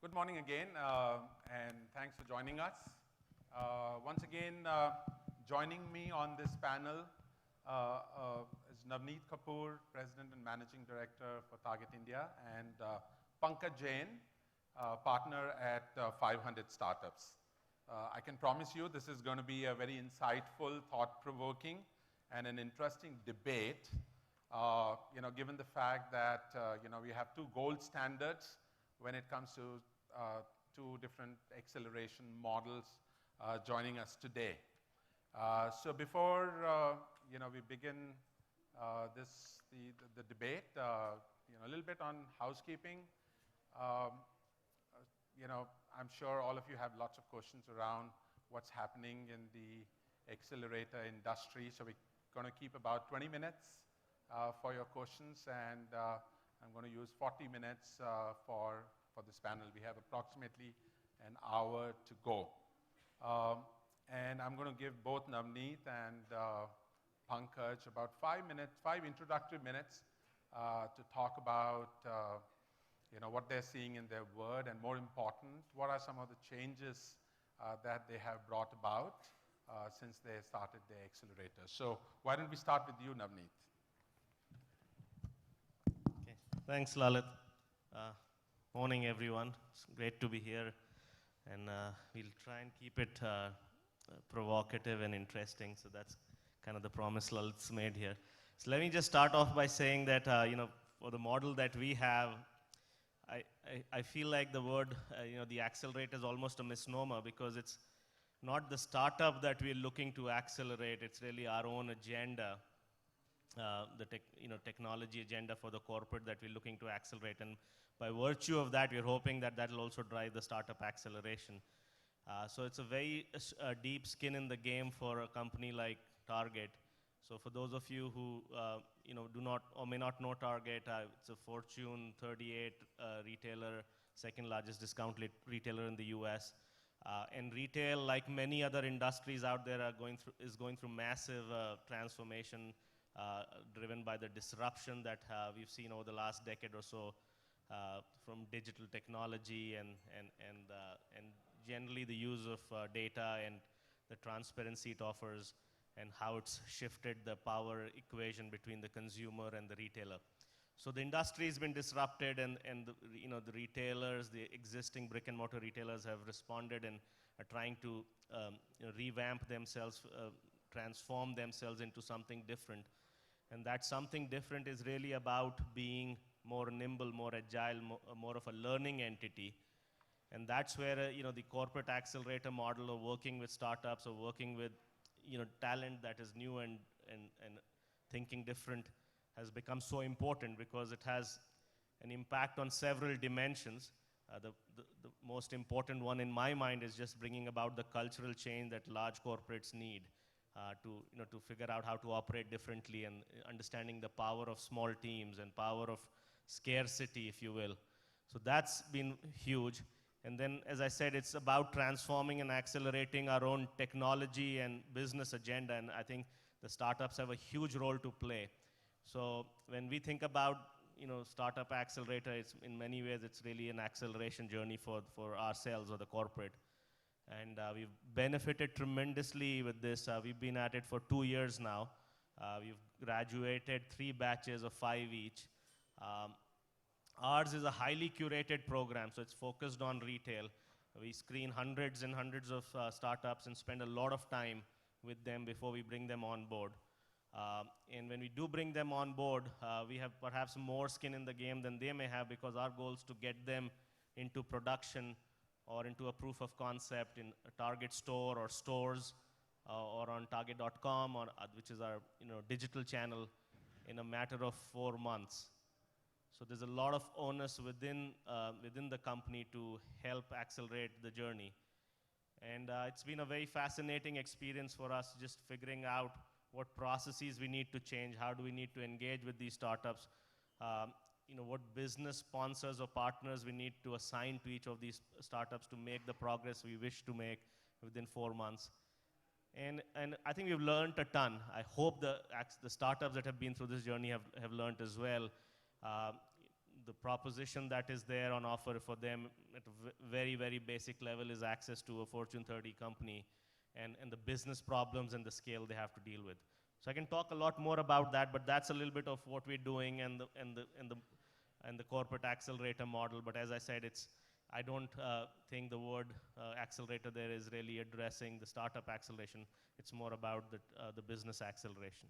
Good morning again, and thanks for joining us. Once again, joining me on this panel is Navneet Kapoor, President and Managing Director for Target India, and Pankaj Jain, partner at 500 Startups. I can promise you this is going to be a very insightful, thought-provoking, and an interesting debate, given the fact that we have two gold standards when it comes to two different acceleration models joining us today. So before we begin the debate, a little bit on housekeeping. I'm sure all of you have lots of questions around what's happening in the accelerator industry. So we're going to keep about 20 minutes for your questions, and I'm going to use 40 minutes for this panel. We have approximately an hour to go. And I'm going to give both Navneet and Pankaj about 5 introductory minutes to talk about what they're seeing in their world, and more important, what are some of the changes that they have brought about since they started their accelerator. So why don't we start with you, Navneet? Okay. Thanks, Lalit. Morning, everyone. It's great to be here, and we'll try and keep it provocative and interesting. So that's kind of the promise Lalit's made here. So let me just start off by saying that for the model that we have, I feel like the word the accelerator is almost a misnomer, because it's not the startup that we're looking to accelerate. It's really our own agenda, the technology agenda for the corporate that we're looking to accelerate. And by virtue of that, we're hoping that that will also drive the startup acceleration. So it's a very deep skin in the game for a company like Target. So for those of you who do not or may not know Target, it's a Fortune 38 retailer, second largest discount retailer in the US. And retail, like many other industries out there, is going through massive transformation, driven by the disruption that we've seen over the last decade or so, from digital technology and generally the use of data and the transparency it offers, and how it's shifted the power equation between the consumer and the retailer. So the industry has been disrupted, and the retailers, the existing brick and mortar retailers, have responded and are trying to revamp themselves, transform themselves into something different. And that something different is really about being more nimble, more agile, more of a learning entity. And that's where the corporate accelerator model of working with startups or working with talent that is new and thinking different has become so important, because it has an impact on several dimensions. The most important one in my mind is just bringing about the cultural change that large corporates need to figure out how to operate differently, and understanding the power of small teams and power of scarcity, if you will. So that's been huge. And then, as I said, it's about transforming and accelerating our own technology and business agenda, and I think the startups have a huge role to play. So when we think about startup accelerator, it's in many ways it's really an acceleration journey for ourselves or the corporate. And we've benefited tremendously with this. We've been at it for 2 years now. We've graduated 3 batches of 5 each. Ours is a highly curated program, so it's focused on retail. We screen hundreds and hundreds of startups and spend a lot of time with them before we bring them on board. And when we do bring them on board, we have perhaps more skin in the game than they may have, because our goal is to get them into production or into a proof of concept in a Target store or stores, or on target.com, or which is our digital channel, in a matter of 4 months. So there's a lot of onus within the company to help accelerate the journey. And it's been a very fascinating experience for us, just figuring out what processes we need to change, how do we need to engage with these startups, what business sponsors or partners we need to assign to each of these startups to make the progress we wish to make within 4 months. And I think we've learned a ton. I hope the startups that have been through this journey have learned as well. the proposition that is there on offer for them at a very, very basic level is access to a Fortune 30 company and the business problems and the scale they have to deal with. So I can talk a lot more about that, but that's a little bit of what we're doing and the corporate accelerator model. But as I said, I don't think the word accelerator there is really addressing the startup acceleration. It's more about the business acceleration.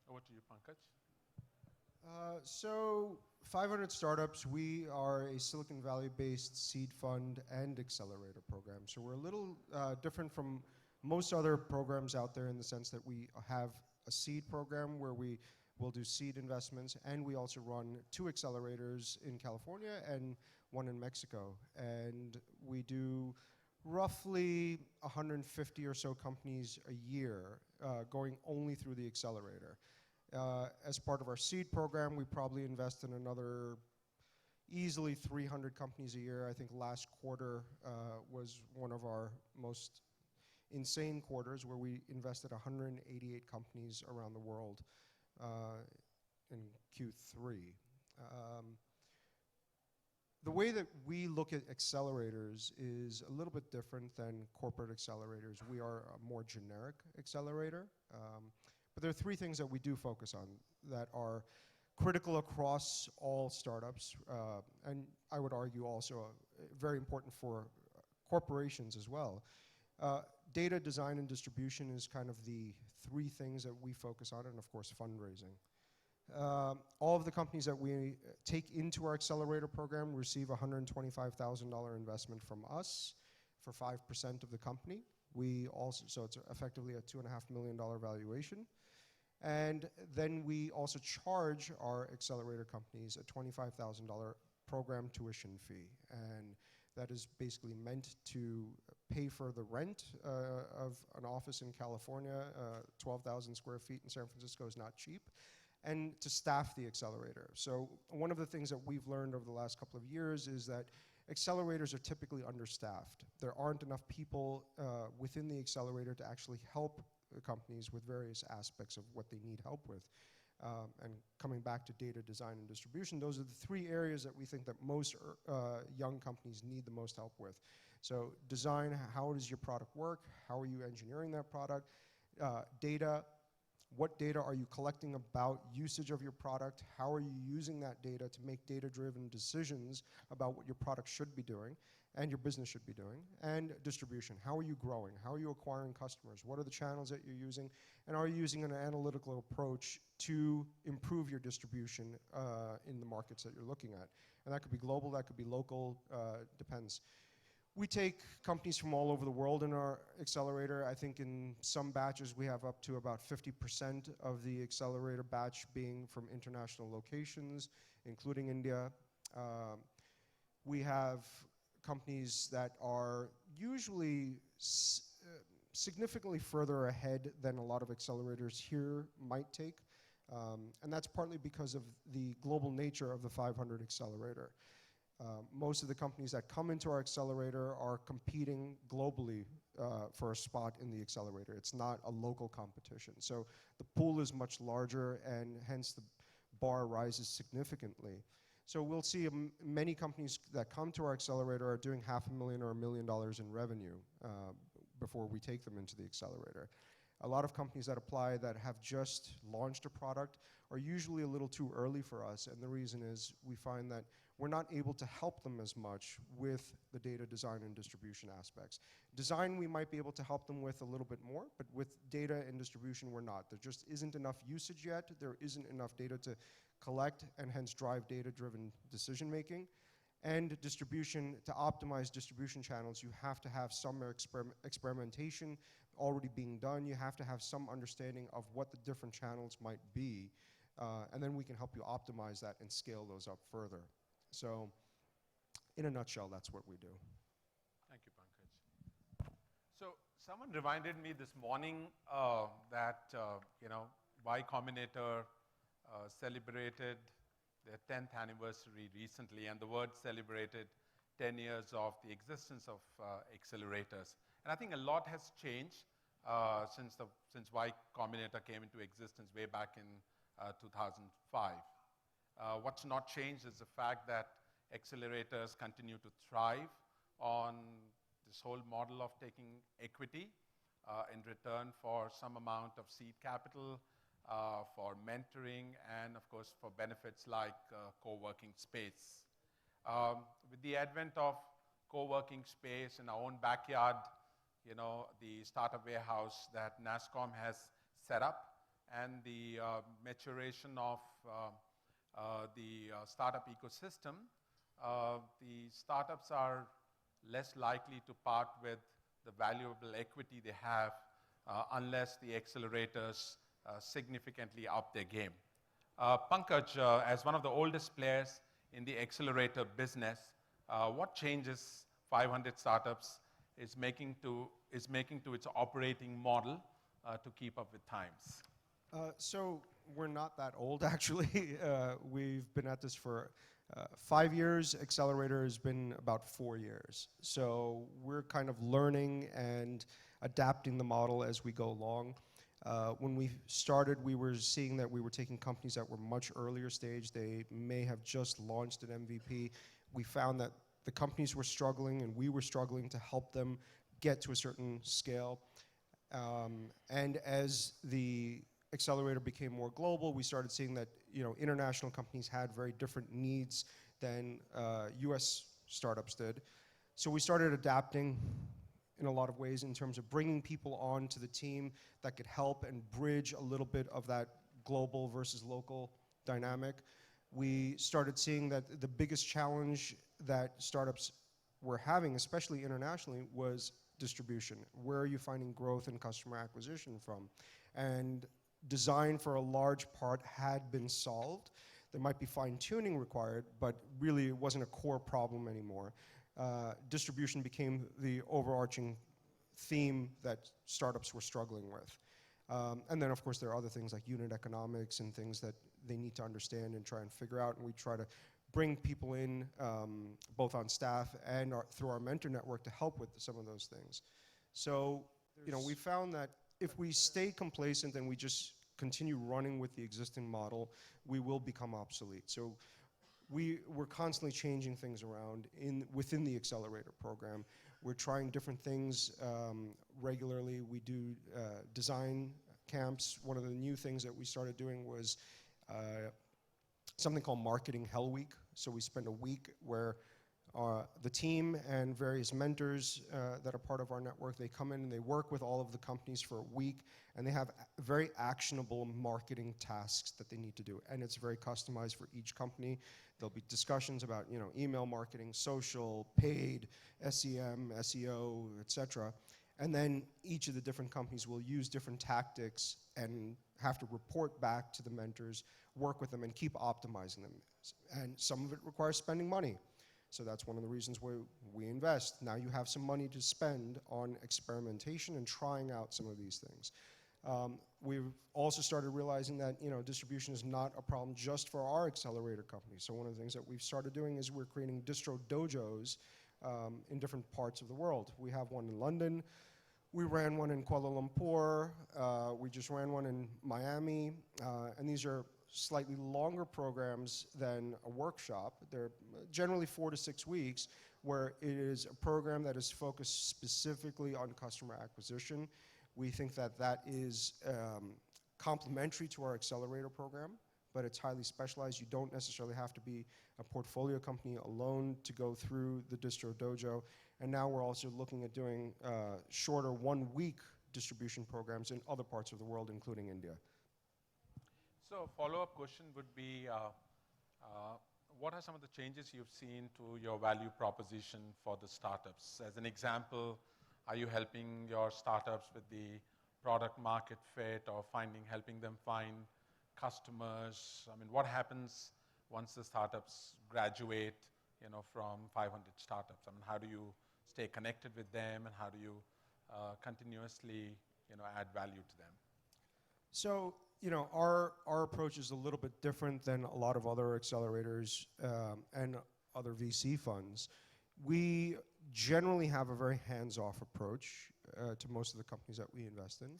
Over to you, Pankaj. So 500 Startups, we are a Silicon Valley-based seed fund and accelerator program. So we're a little different from most other programs out there in the sense that we have a seed program where we will do seed investments, and we also run 2 accelerators in California and 1 in Mexico. And we do roughly 150 or so companies a year going only through the accelerator. As part of our seed program, we probably invest in another easily 300 companies a year. I think last quarter was one of our most insane quarters where we invested 188 companies around the world in Q3. The way that we look at accelerators is a little bit different than corporate accelerators. We are a more generic accelerator. But there are 3 things that we do focus on that are critical across all startups, and I would argue also very important for corporations as well. Data, design, and distribution is kind of the 3 things that we focus on, and of course fundraising. All of the companies that we take into our accelerator program receive a $125,000 investment from us for 5% of the company. So it's effectively a $2.5 million valuation. And then we also charge our accelerator companies a $25,000 program tuition fee. And that is basically meant to pay for the rent of an office in California. 12,000 square feet in San Francisco is not cheap. And to staff the accelerator. So one of the things that we've learned over the last couple of years is that accelerators are typically understaffed. There aren't enough people within the accelerator to actually help companies with various aspects of what they need help with. And coming back to data, design, and distribution, those are the 3 areas that we think that most young companies need the most help with. So design, how does your product work? How are you engineering that product? Data, what data are you collecting about usage of your product? How are you using that data to make data-driven decisions about what your product should be doing and your business should be doing? And distribution, how are you growing? How are you acquiring customers? What are the channels that you're using? And are you using an analytical approach to improve your distribution in the markets that you're looking at? And that could be global, that could be local, depends. We take companies from all over the world in our accelerator. I think in some batches we have up to about 50% of the accelerator batch being from international locations, including India. We have companies that are usually significantly further ahead than a lot of accelerators here might take. And that's partly because of the global nature of the 500 accelerator. Most of the companies that come into our accelerator are competing globally for a spot in the accelerator. It's not a local competition. So the pool is much larger, and hence the bar rises significantly. So we'll see many companies that come to our accelerator are doing $500,000 or $1 million in revenue before we take them into the accelerator. A lot of companies that apply that have just launched a product are usually a little too early for us, and the reason is we find that we're not able to help them as much with the data design and distribution aspects. Design we might be able to help them with a little bit more, but with data and distribution we're not. There just isn't enough usage yet. There isn't enough data to collect and hence drive data-driven decision making. And distribution, to optimize distribution channels, you have to have some experimentation already being done. You have to have some understanding of what the different channels might be. And then we can help you optimize that and scale those up further. So in a nutshell, that's what we do. Thank you, Pankaj. So someone reminded me this morning that, Y Combinator celebrated their 10th anniversary recently, and the word celebrated 10 years of the existence of accelerators. And I think a lot has changed since Y Combinator came into existence way back in 2005. What's not changed is the fact that accelerators continue to thrive on this whole model of taking equity in return for some amount of seed capital, for mentoring, and of course for benefits like co-working space. With the advent of co-working space in our own backyard, the startup warehouse that NASSCOM has set up, and the maturation of the startup ecosystem, the startups are less likely to part with the valuable equity they have unless the accelerators significantly up their game. Pankaj, as one of the oldest players in the accelerator business, what changes 500 Startups is making to its operating model to keep up with times? So we're not that old, actually. We've been at this for 5 years. Accelerator has been about 4 years. So we're kind of learning and adapting the model as we go along. When we started, we were seeing that we were taking companies that were much earlier stage. They may have just launched an MVP. We found that the companies were struggling, and we were struggling to help them get to a certain scale. And as the accelerator became more global, we started seeing that international companies had very different needs than US startups did. So we started adapting in a lot of ways in terms of bringing people on to the team that could help and bridge a little bit of that global versus local dynamic. We started seeing that the biggest challenge that startups were having, especially internationally, was distribution. Where are you finding growth and customer acquisition from? And design, for a large part, had been solved. There might be fine-tuning required, but really it wasn't a core problem anymore. Distribution became the overarching theme that startups were struggling with. And then, of course, there are other things like unit economics and things that they need to understand and try and figure out, and we try to bring people in, both on staff and through our mentor network, to help with some of those things. So, we found that if we stay complacent and we just continue running with the existing model, we will become obsolete. So we're constantly changing things around within the accelerator program. We're trying different things regularly. We do design camps. One of the new things that we started doing was something called Marketing Hell Week. So we spend a week where the team and various mentors that are part of our network, they come in and they work with all of the companies for a week, and they have very actionable marketing tasks that they need to do. And it's very customized for each company. There'll be discussions about email marketing, social, paid, SEM, SEO, etc. And then each of the different companies will use different tactics and have to report back to the mentors, work with them, and keep optimizing them. And some of it requires spending money. So that's one of the reasons why we invest. Now you have some money to spend on experimentation and trying out some of these things. We've also started realizing that distribution is not a problem just for our accelerator company. So one of the things that we've started doing is we're creating distro dojos in different parts of the world. We have one in London. We ran one in Kuala Lumpur. We just ran one in Miami. And these are slightly longer programs than a workshop. They're generally 4 to 6 weeks, where it is a program that is focused specifically on customer acquisition. We think that that is complementary to our accelerator program, but it's highly specialized. You don't necessarily have to be a portfolio company alone to go through the distro dojo. And now we're also looking at doing shorter 1-week distribution programs in other parts of the world, including India. So a follow-up question would be, what are some of the changes you've seen to your value proposition for the startups? As an example, are you helping your startups with the product market fit, or helping them find customers? I mean, what happens once the startups graduate, from 500 startups? I mean, how do you stay connected with them, and how do you continuously, add value to them? So, our approach is a little bit different than a lot of other accelerators and other VC funds. We generally have a very hands-off approach to most of the companies that we invest in.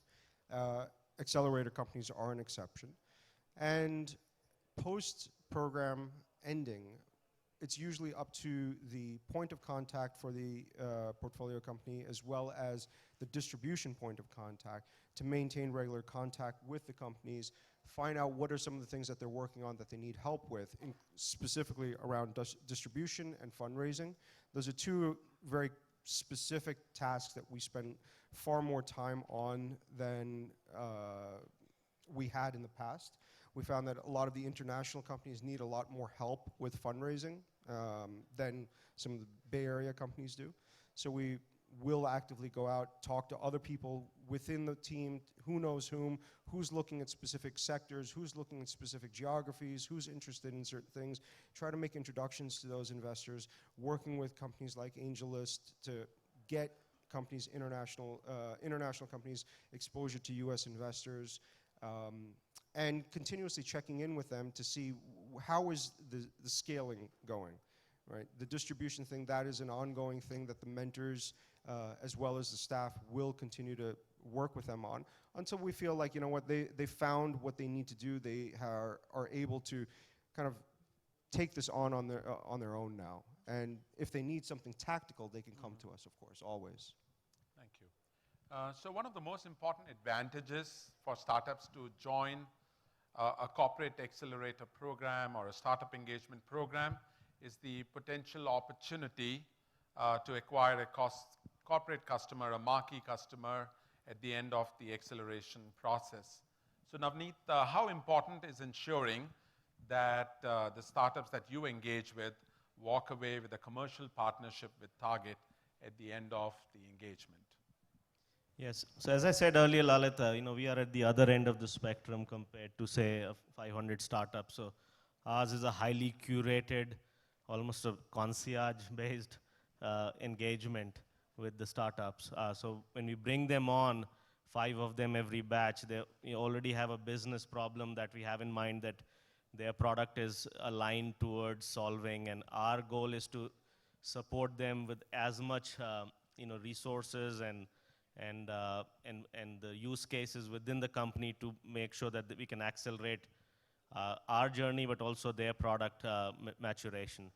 Accelerator companies are an exception. And program ending, it's usually up to the point of contact for the portfolio company as well as the distribution point of contact to maintain regular contact with the companies, find out what are some of the things that they're working on that they need help with, specifically around distribution and fundraising. Those are two very specific tasks that we spend far more time on than we had in the past. We found that a lot of the international companies need a lot more help with fundraising than some of the Bay Area companies do. So we will actively go out, talk to other people within the team, who knows whom, who's looking at specific sectors, who's looking at specific geographies, who's interested in certain things, try to make introductions to those investors, working with companies like AngelList to get companies, international companies, exposure to US investors, and continuously checking in with them to see how is the scaling going, right? The distribution thing, that is an ongoing thing that the mentors as well as the staff will continue to work with them on until we feel like, you know what, they found what they need to do. They are able to kind of take this on their own now. And if they need something tactical, they can come to us, of course, always. Thank you. So one of the most important advantages for startups to join a corporate accelerator program or a startup engagement program is the potential opportunity to acquire a corporate customer, a marquee customer at the end of the acceleration process. So Navneet, how important is ensuring that the startups that you engage with walk away with a commercial partnership with Target at the end of the engagement? Yes. So as I said earlier, Lalit, we are at the other end of the spectrum compared to, say, a 500 startups. So ours is a highly curated, almost a concierge-based engagement with the startups. So when we bring them on, 5 of them every batch, they already have a business problem that we have in mind that their product is aligned towards solving, and our goal is to support them with as much resources and the use cases within the company to make sure that we can accelerate our journey, but also their product maturation.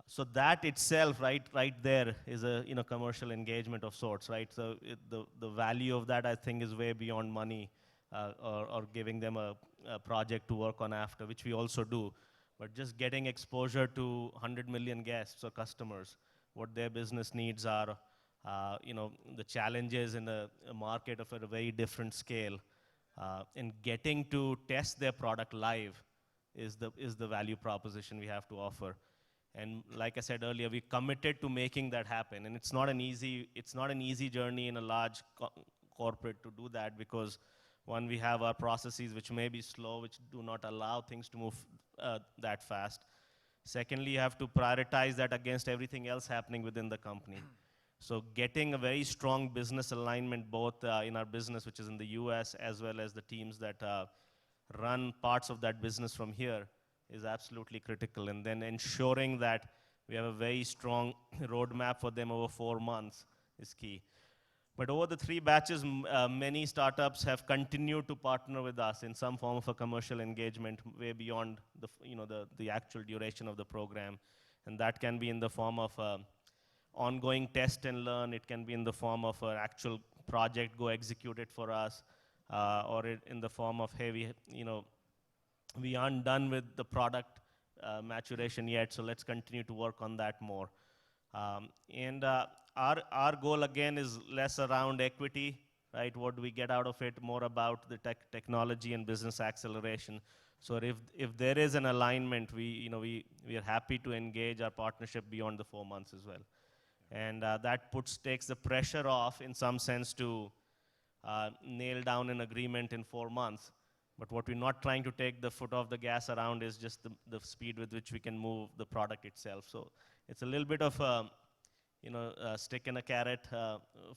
So that itself, right there, is a commercial engagement of sorts, right? So the value of that, I think, is way beyond money or giving them a project to work on after, which we also do. But just getting exposure to 100 million guests or customers, what their business needs are, the challenges in a market of a very different scale, and getting to test their product live is the value proposition we have to offer. And like I said earlier, we committed to making that happen. And it's not an easy journey in a large corporate to do that because, one, we have our processes which may be slow, which do not allow things to move that fast. Secondly, you have to prioritize that against everything else happening within the company. So getting a very strong business alignment, both in our business, which is in the US, as well as the teams that run parts of that business from here, is absolutely critical. And then ensuring that we have a very strong roadmap for them over 4 months is key. But over the 3 batches, many startups have continued to partner with us in some form of a commercial engagement way beyond the actual duration of the program. And that can be in the form of ongoing test and learn. It can be in the form of an actual project, go execute it for us, or in the form of, hey, we aren't done with the product maturation yet, so let's continue to work on that more. Our goal, again, is less around equity, right? What do we get out of it? More about the technology and business acceleration. So if there is an alignment, we are happy to engage our partnership beyond the 4 months as well. And that takes the pressure off, in some sense, to nail down an agreement in 4 months. But what we're not trying to take the foot off the gas around is just the speed with which we can move the product itself. So it's a little bit of a stick and a carrot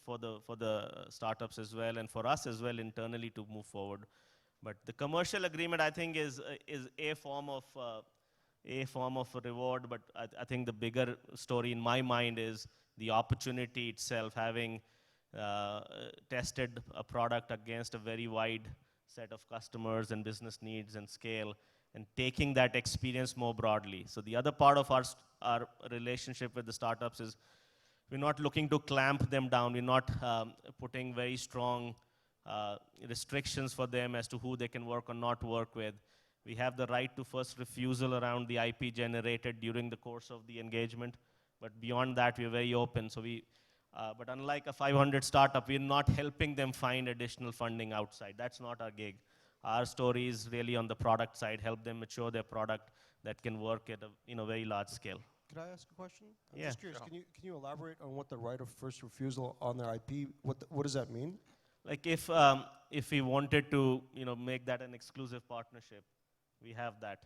for the startups as well, and for us as well internally to move forward. But the commercial agreement, I think, is a form of a reward. But I think the bigger story in my mind is the opportunity itself, having tested a product against a very wide set of customers and business needs and scale, and taking that experience more broadly. So the other part of our relationship with the startups is we're not looking to clamp them down. We're not putting very strong restrictions for them as to who they can work or not work with. We have the right to first refusal around the IP generated during the course of the engagement. But beyond that, we're very open. So but unlike a 500 startup, we're not helping them find additional funding outside. That's not our gig. Our story is really on the product side, help them mature their product that can work at a very large scale. Could I ask a question? I'm Yeah. just curious. Sure. Can you elaborate on what the right of first refusal on their IP? What does that mean? Like if we wanted to make that an exclusive partnership, we have that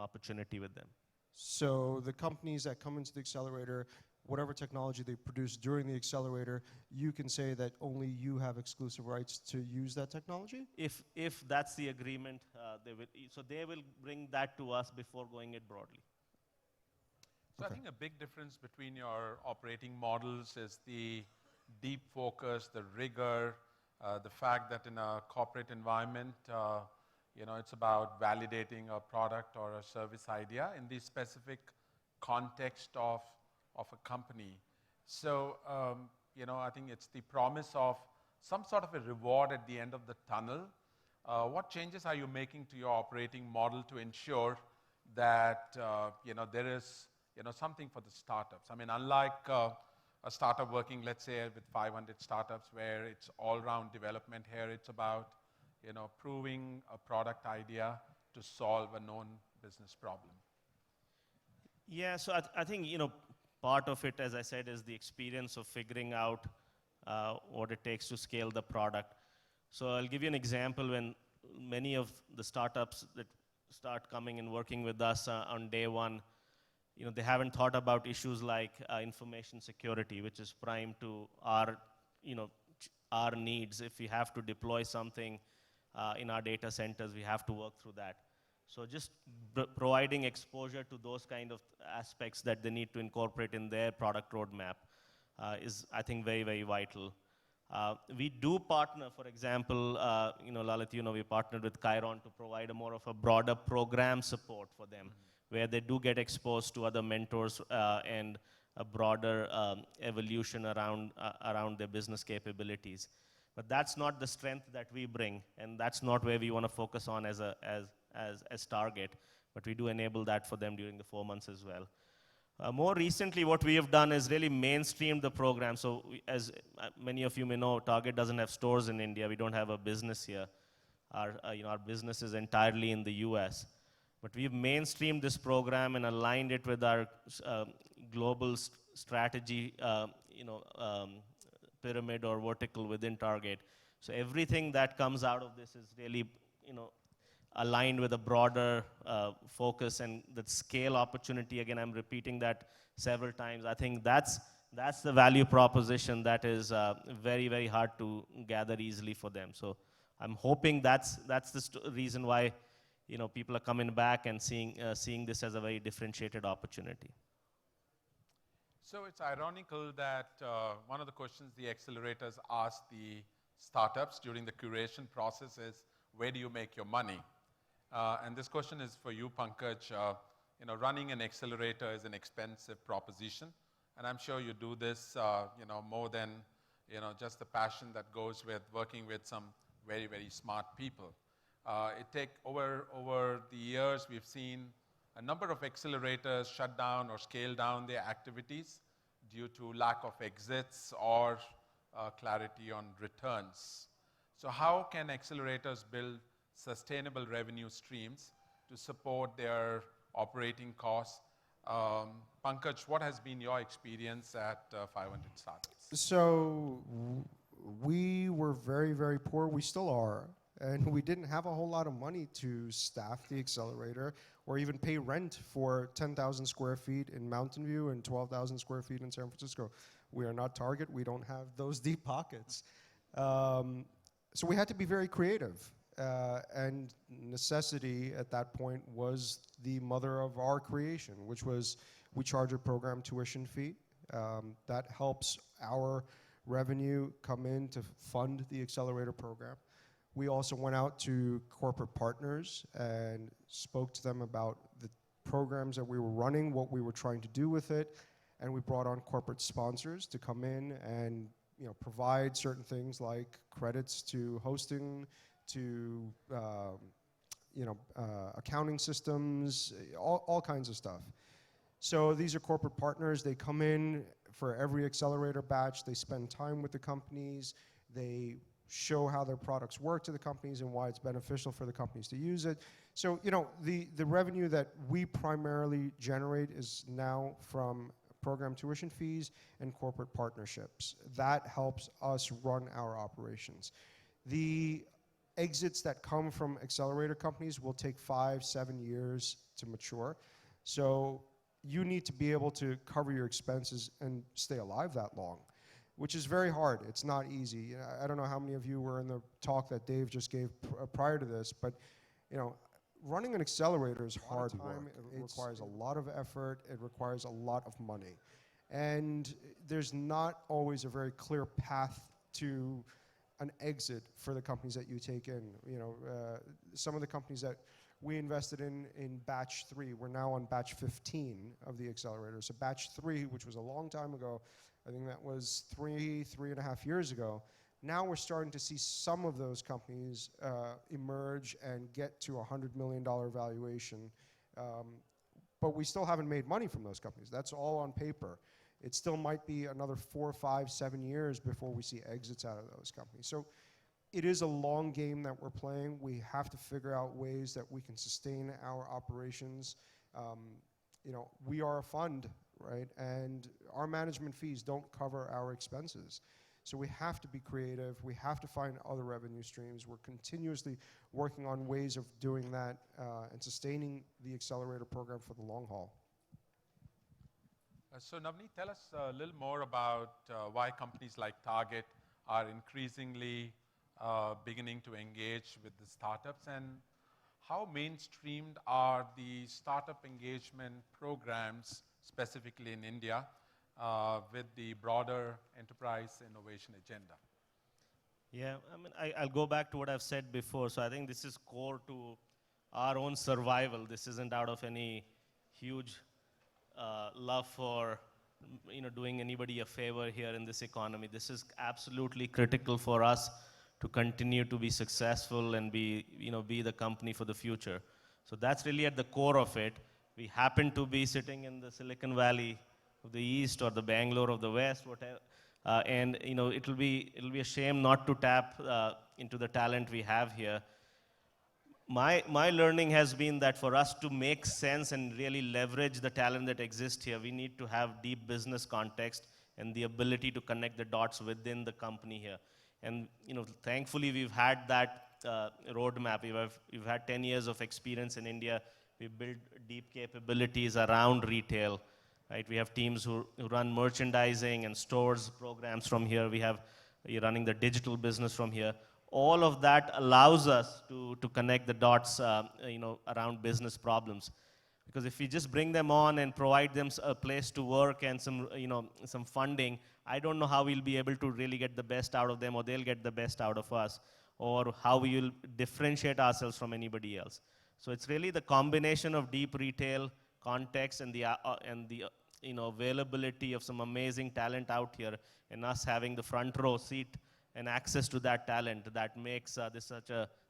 opportunity with them. So the companies that come into the accelerator, whatever technology they produce during the accelerator, you can say that only you have exclusive rights to use that technology? If that's the agreement, they will bring that to us before going it broadly. So I think a big difference between your operating models is the deep focus, the rigor, the fact that in a corporate environment, it's about validating a product or a service idea in the specific context of a company. So, I think it's the promise of some sort of a reward at the end of the tunnel. What changes are you making to your operating model to ensure that, there is, something for the startups? I mean, unlike a startup working, let's say, with 500 startups where it's all-round development, here it's about, proving a product idea to solve a known business problem. Yeah, so I think, part of it, as I said, is the experience of figuring out what it takes to scale the product. So I'll give you an example. When many of the startups that start coming and working with us on day one, they haven't thought about issues like information security, which is prime to our needs. If we have to deploy something in our data centers, we have to work through that. So just providing exposure to those kind of aspects that they need to incorporate in their product roadmap is, I think, very, very vital. We do partner, for example, Lalit, we partnered with Chiron to provide more of a broader program support for them, where they do get exposed to other mentors and a broader evolution around their business capabilities. But that's not the strength that we bring, and that's not where we want to focus on as target. But we do enable that for them during the 4 months as well. More recently, what we have done is really mainstream the program. So as many of you may know, Target doesn't have stores in India. We don't have a business here. Our business is entirely in the US. But we've mainstreamed this program and aligned it with our global strategy, pyramid or vertical within Target. So everything that comes out of this is really, aligned with a broader focus and the scale opportunity. Again, I'm repeating that several times. I think that's the value proposition that is very, very hard to gather easily for them. So I'm hoping that's the reason why people are coming back and seeing this as a very differentiated opportunity. So it's ironical that one of the questions the accelerators ask the startups during the curation process is, where do you make your money? And this question is for you, Pankaj. Running an accelerator is an expensive proposition. And I'm sure you do this, more than, just the passion that goes with working with some very, very smart people. Over the years, we've seen a number of accelerators shut down or scale down their activities due to lack of exits or clarity on returns. So how can accelerators build sustainable revenue streams to support their operating costs? Pankaj, what has been your experience at 500 startups? So we were very, very poor. We still are. And we didn't have a whole lot of money to staff the accelerator or even pay rent for 10,000 square feet in Mountain View and 12,000 square feet in San Francisco. We are not Target. We don't have those deep pockets. So we had to be very creative. And necessity at that point was the mother of our creation, which was we charge a program tuition fee. That helps our revenue come in to fund the accelerator program. We also went out to corporate partners and spoke to them about the programs that we were running, what we were trying to do with it, and we brought on corporate sponsors to come in and provide certain things like credits to hosting, to accounting systems, all kinds of stuff. So these are corporate partners. They come in for every accelerator batch. They spend time with the companies. They show how their products work to the companies and why it's beneficial for the companies to use it. So, the revenue that we primarily generate is now from program tuition fees and corporate partnerships. That helps us run our operations. The exits that come from accelerator companies will take 5-7 years to mature. So you need to be able to cover your expenses and stay alive that long, which is very hard. It's not easy. I don't know how many of you were in the talk that Dave just gave prior to this, but running an accelerator is hard time. It requires a lot of effort. It requires a lot of money. And there's not always a very clear path to an exit for the companies that you take in. Some of the companies that we invested in batch 3, we're now on batch 15 of the accelerator. So batch 3, which was a long time ago, I think that was 3.5 years ago. Now we're starting to see some of those companies emerge and get to a $100 million valuation. But we still haven't made money from those companies. That's all on paper. It still might be another 4, 5, 7 years before we see exits out of those companies. So it is a long game that we're playing. We have to figure out ways that we can sustain our operations. We are a fund, right? And our management fees don't cover our expenses. So we have to be creative. We have to find other revenue streams. We're continuously working on ways of doing that and sustaining the accelerator program for the long haul. So Navneet, tell us a little more about why companies like Target are increasingly beginning to engage with the startups, and how mainstreamed are the startup engagement programs, specifically in India, with the broader enterprise innovation agenda? Yeah, I'll go back to what I've said before. So I think this is core to our own survival. This isn't out of any huge love for doing anybody a favor here in this economy. This is absolutely critical for us to continue to be successful and be the company for the future. So that's really at the core of it. We happen to be sitting in the Silicon Valley of the East or the Bangalore of the West, whatever. And it'll be a shame not to tap into the talent we have here. My learning has been that for us to make sense and really leverage the talent that exists here, we need to have deep business context and the ability to connect the dots within the company here. And thankfully we've had that roadmap. We've had 10 years of experience in India. We've built deep capabilities around retail. Right? We have teams who run merchandising and stores programs from here. We're running the digital business from here. All of that allows us to connect the dots, around business problems. Because if we just bring them on and provide them a place to work and some funding, I don't know how we'll be able to really get the best out of them, or they'll get the best out of us, or how we will differentiate ourselves from anybody else. So it's really the combination of deep retail context and the availability of some amazing talent out here, and us having the front row seat and access to that talent that makes this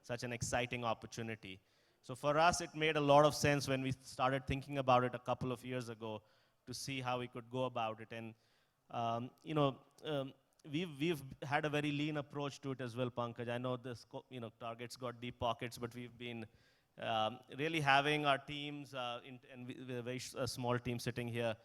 such an exciting opportunity. So for us, it made a lot of sense when we started thinking about it a couple of years ago to see how we could go about it. And we've had a very lean approach to it as well, Pankaj. I know this, Target's got deep pockets, but we've been really having our teams, and with a very small team sitting here,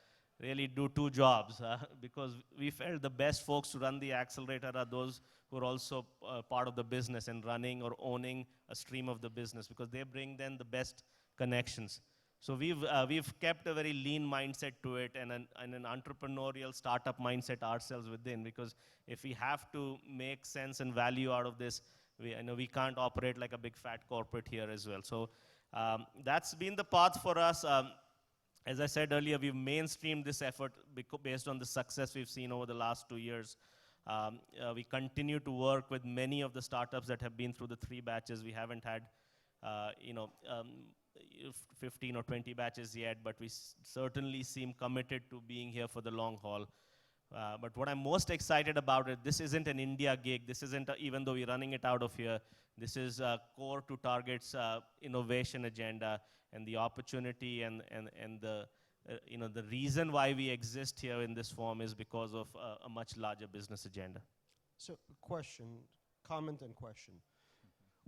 really do two jobs, because we felt the best folks to run the accelerator are those who are also part of the business and running or owning a stream of the business, because they bring then the best connections. So we've kept a very lean mindset to it, and an entrepreneurial startup mindset ourselves within, because if we have to make sense and value out of this, we can't operate like a big fat corporate here as well. So that's been the path for us. As I said earlier, we've mainstreamed this effort based on the success we've seen over the last 2 years. We continue to work with many of the startups that have been through the 3 batches. We haven't had, 15 or 20 batches yet, but we certainly seem committed to being here for the long haul. But what I'm most excited about it, this isn't an India gig. This isn't, even though we're running it out of here, this is core to Target's innovation agenda, and the opportunity and the, the reason why we exist here in this form is because of a much larger business agenda. So, question, comment and question.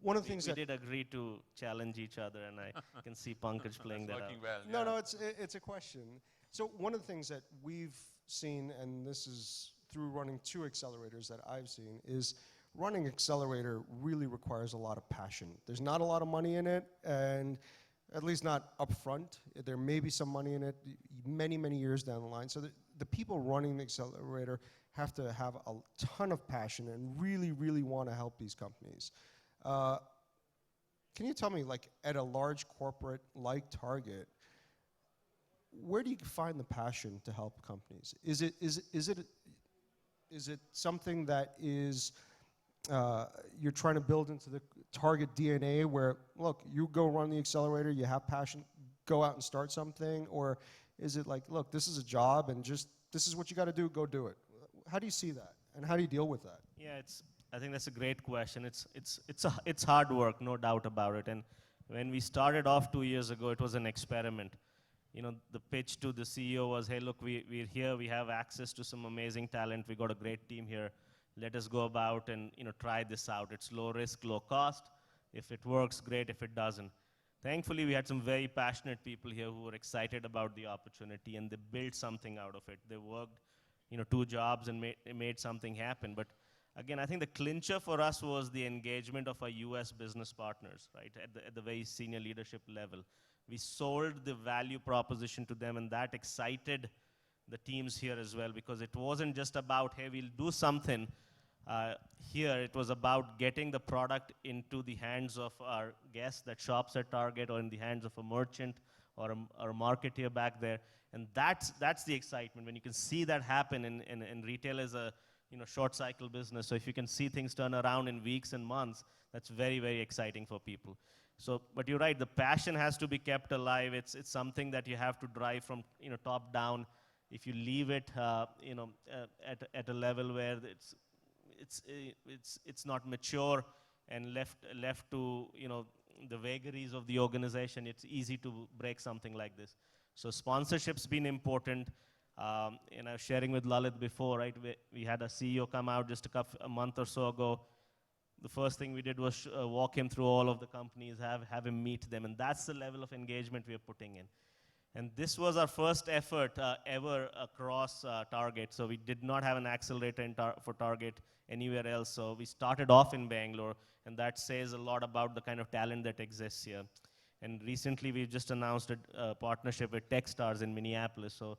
One of the things we did agree to challenge each other, and I can see Pankaj playing that out. Well, No, it's a question. So one of the things that we've seen, and this is through running 2 accelerators that I've seen, is running accelerator really requires a lot of passion. There's not a lot of money in it, and at least not upfront. There may be some money in it many, many years down the line. So the people running the accelerator have to have a ton of passion and really, really want to help these companies. Can you tell me, like, at a large corporate like Target, where do you find the passion to help companies? Is it something that is you're trying to build into the Target DNA, where, look, you go run the accelerator, you have passion, go out and start something, or is it like, look, this is a job and just this is what you got to do, go do it? How do you see that, and how do you deal with that? Yeah, I think that's a great question. It's hard work, no doubt about it. And when we started off 2 years ago, it was an experiment. The pitch to the CEO was, hey, look, we're here, we have access to some amazing talent, we got a great team here. Let us go about and try this out. It's low risk, low cost. If it works, great. If it doesn't. Thankfully, we had some very passionate people here who were excited about the opportunity, and they built something out of it. They worked 2 jobs and made something happen. But again, I think the clincher for us was the engagement of our US business partners, right, at the very senior leadership level. We sold the value proposition to them, and that excited the teams here as well, because it wasn't just about, hey, we'll do something here. It was about getting the product into the hands of our guest that shops at Target, or in the hands of a merchant or a marketeer back there. And that's the excitement, when you can see that happen. And retail is a short cycle business, so if you can see things turn around in weeks and months, that's very, very exciting for people. So, but you're right, the passion has to be kept alive. It's something that you have to drive from top down. If you leave it at a level where it's not mature and left to the vagaries of the organization, it's easy to break something like this. So sponsorship's been important. And I was sharing with Lalit before, right? We had a CEO come out just a month or so ago. The first thing we did was walk him through all of the companies, have him meet them, and that's the level of engagement we are putting in. And this was our first effort ever across Target. So we did not have an accelerator for Target anywhere else. So we started off in Bangalore, and that says a lot about the kind of talent that exists here. And recently, we just announced a partnership with Techstars in Minneapolis. So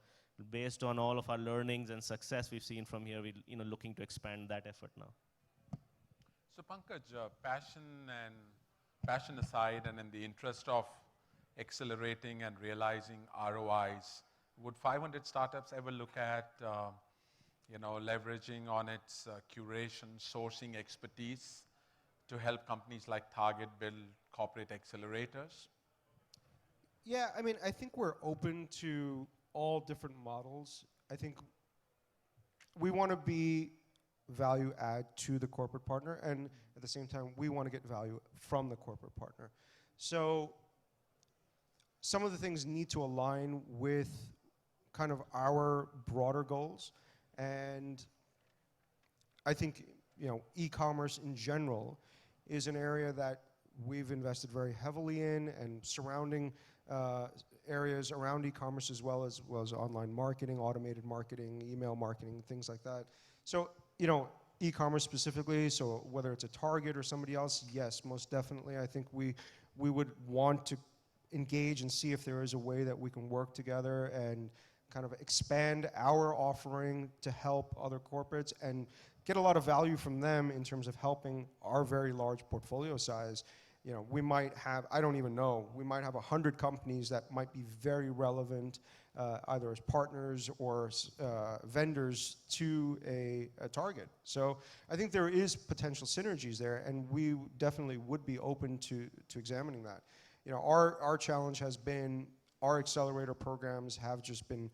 based on all of our learnings and success we've seen from here, we're looking to expand that effort now. So Pankaj, passion aside, and in the interest of accelerating and realizing ROIs, would 500 startups ever look at leveraging on its curation, sourcing expertise to help companies like Target build corporate accelerators? Yeah, I mean, I think we're open to all different models. I think we want to be value add to the corporate partner, and at the same time, we want to get value from the corporate partner. So some of the things need to align with kind of our broader goals, and I think e-commerce in general is an area that we've invested very heavily in, and surrounding areas around e-commerce as well as online marketing, automated marketing, email marketing, things like that. So e-commerce specifically, so whether it's a Target or somebody else, yes, most definitely. I think we would want to engage and see if there is a way that we can work together and kind of expand our offering to help other corporates and get a lot of value from them in terms of helping our very large portfolio size You know, we might have, I don't even know, we might have 100 companies that might be very relevant, either as partners or vendors to a target. So I think there is potential synergies there, and we definitely would be open to examining that. You know, our challenge has been, our accelerator programs have just been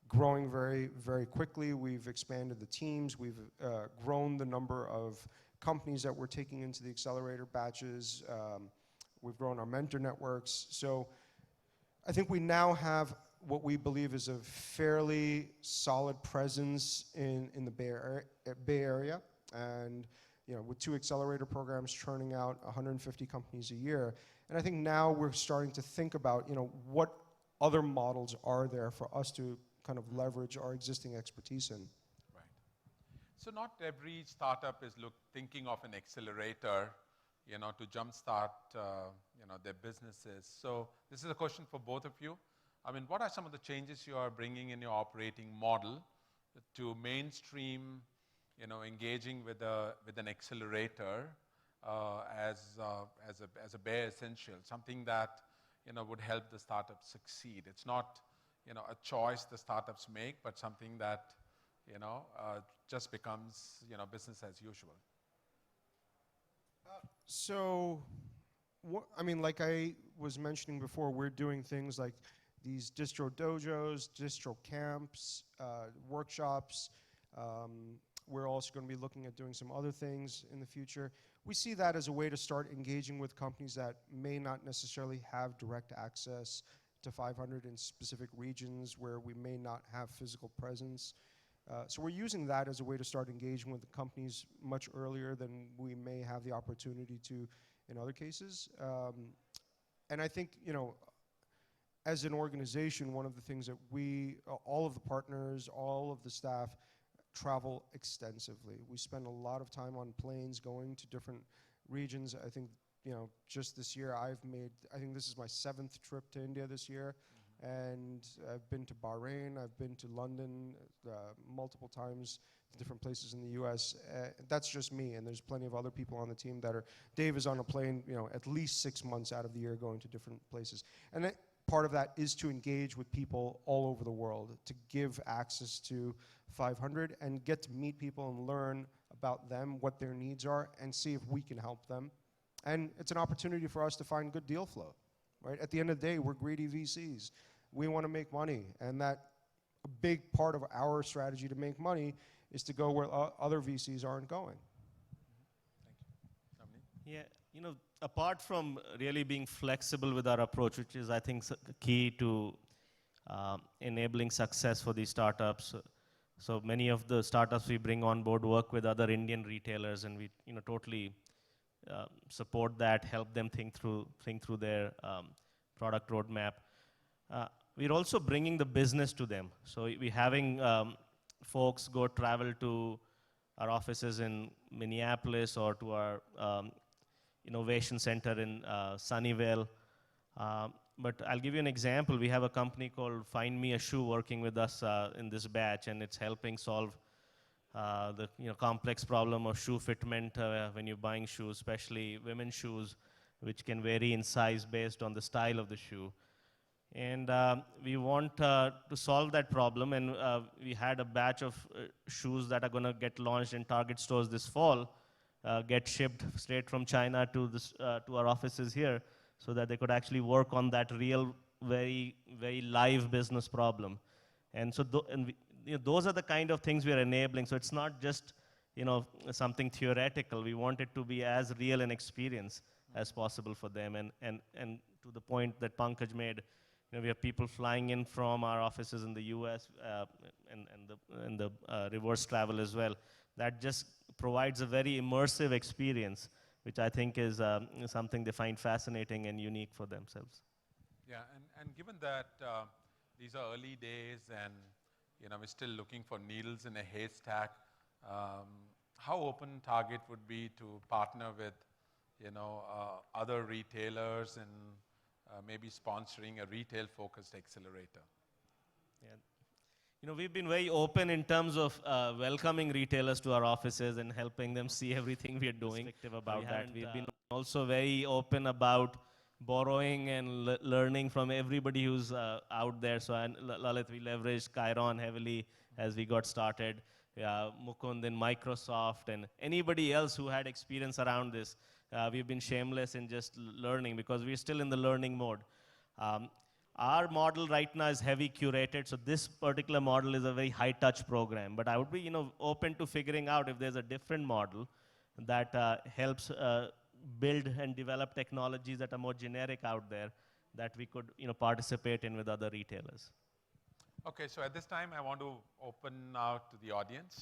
growing very, very quickly. We've expanded the teams. We've grown the number of companies that we're taking into the accelerator batches. We've grown our mentor networks. So I think we now have what we believe is a fairly solid presence in the Bay Area. And you know, with 2 accelerator programs churning out 150 companies a year. And I think now we're starting to think about, you know, what other models are there for us to kind of leverage our existing expertise in. Right. So not every startup is thinking of an accelerator, you know, to jumpstart, you know, their businesses. So this is a question for both of you. I mean, what are some of the changes you are bringing in your operating model to mainstream, you know, engaging with an accelerator as a bare essential, something that, you know, would help the startup succeed? It's not, you know, a choice the startups make, but something that, you know, just becomes, you know, business as usual. So, I mean, like I was mentioning before, we're doing things like these distro dojos, distro camps, workshops. We're also going to be looking at doing some other things in the future. We see that as a way to start engaging with companies that may not necessarily have direct access to 500 in specific regions where we may not have physical presence. So we're using that as a way to start engaging with the companies much earlier than we may have the opportunity to in other cases. And I think, you know, as an organization, one of the things that all of the partners, all of the staff travel extensively. We spend a lot of time on planes going to different regions. I think, you know, just this year I think this is my 7th trip to India this year. And I've been to Bahrain, I've been to London multiple times, to different places in the US. That's just me, and there's plenty of other people on the team that are, Dave is on a plane, you know, at least 6 months out of the year going to different places. And part of that is to engage with people all over the world, to give access to 500 and get to meet people and learn about them, what their needs are, and see if we can help them. And it's an opportunity for us to find good deal flow, right? At the end of the day, we're greedy VCs. We want to make money, and that a big part of our strategy to make money is to go where other VCs aren't going. Thank you. Yeah, you know, apart from really being flexible with our approach, which is, I think, key to enabling success for these startups. So many of the startups we bring on board work with other Indian retailers, and we, you know, totally support that, help them think through their product roadmap. We're also bringing the business to them. So we're having folks go travel to our offices in Minneapolis or to our innovation center in Sunnyvale. But I'll give you an example. We have a company called Find Me a Shoe working with us in this batch, and it's helping solve the complex problem of shoe fitment when you're buying shoes, especially women's shoes, which can vary in size based on the style of the shoe. And we want to solve that problem, and we had a batch of shoes that are going to get launched in Target stores this fall, get shipped straight from China to our offices here, so that they could actually work on that real, very, very live business problem. And so those are the kind of things we are enabling. So it's not just something theoretical. We want it to be as real an experience as possible for them. And to the point that Pankaj made, we have people flying in from our offices in the US and the reverse travel as well. That just provides a very immersive experience, which I think is something they find fascinating and unique for themselves. Yeah, and given that these are early days and we're still looking for needles in a haystack, how open Target would be to partner with other retailers and maybe sponsoring a retail-focused accelerator? You know, we've been very open in terms of welcoming retailers to our offices and helping them see everything we are doing. Restrictive about that. We've been also very open about borrowing and learning from everybody who's out there. So, Lalit, we leveraged Chiron heavily as we got started. Mukund in Microsoft and anybody else who had experience around this. We've been shameless in just learning because we're still in the learning mode. Our model right now is heavy curated, so this particular model is a very high-touch program. But I would be, you know, open to figuring out if there's a different model that helps build and develop technologies that are more generic out there that we could, you know, participate in with other retailers. Okay, so at this time, I want to open out to the audience.